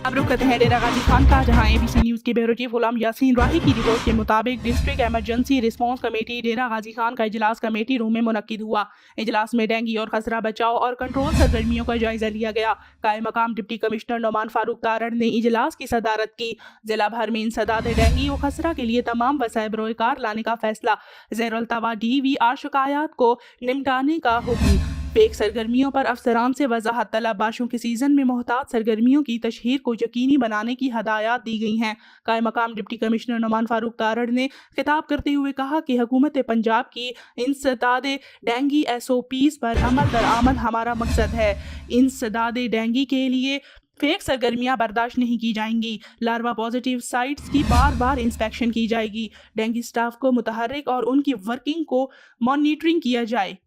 अब रुक करते हैं डेरा गाजी खान का, जहां एबीसी न्यूज के ब्यूरो चीफ गुलाम यासीन राही की रिपोर्ट के मुताबिक डिस्ट्रिक्ट इमरजेंसी रिस्पांस कमेटी डेरा गाजी खान का इजलास कमेटी रूम में मुनक्किद हुआ। इजलास में डेंगू और खसरा बचाव और कंट्रोल सरगर्मियों का जायजा लिया गया। कायम मकाम डिप्टी कमिश्नर नोमान फारूक तारड़ ने इजलास की सदारत की। जिला भर में इंसदाद डेंगू और खसरा के लिए तमाम वसाइल बरोकार लाने का फैसला। ज़ेरुल-तवा DVR शिकायत को निपटाने का हुक्म। फेक सरगर्मियों पर अफसरान से वजाहत तलब। बारिशों के सीजन में मोहतात सरगर्मियों की तशहीर को यकीनी बनाने की हदायत दी गई हैं। कायम मकाम डिप्टी कमिश्नर नोमान फारूक तारड़ ने खिताब करते हुए कहा कि हुकूमत पंजाब की इंसदाद डेंगू SOPs पर अमल दरामद हमारा मकसद है। इंसदाद डेंगू के लिए फेक सरगर्मियां बर्दाश्त नहीं की जाएंगी। लार्वा पॉजिटिव साइट्स की बार बार इंस्पेक्शन की जाएगी। डेंगू स्टाफ को मुतहर्रिक और उनकी वर्किंग को मॉनिटरिंग किया जाए।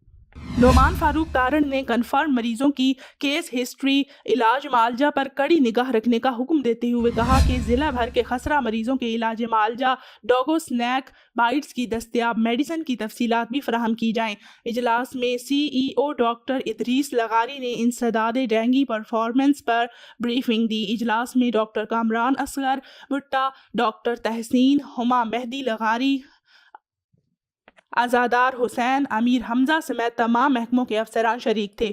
नोमान फारूक तारड़ ने कन्फर्म मरीजों की केस हिस्ट्री, इलाज मालजा पर कड़ी निगाह रखने का हुक्म देते हुए कहा कि जिला भर के खसरा मरीजों के इलाज मालजा, डॉगो स्नैक बाइट्स की दस्तयाब मेडिसिन की तफसीलात भी फराहम की जाएं। इजलास में CEO डॉक्टर इदरीस लगारी ने इंसदाद डेंगू परफॉर्मेंस पर ब्रीफिंग दी। इजलास में डॉक्टर कामरान असगर भुट्टा, डॉक्टर तहसीन, हुमा मेहदी लगारी, आज़ादार हुसैन, अमीर हमजा समेत तमाम महकमों के अफसरान शरीक थे।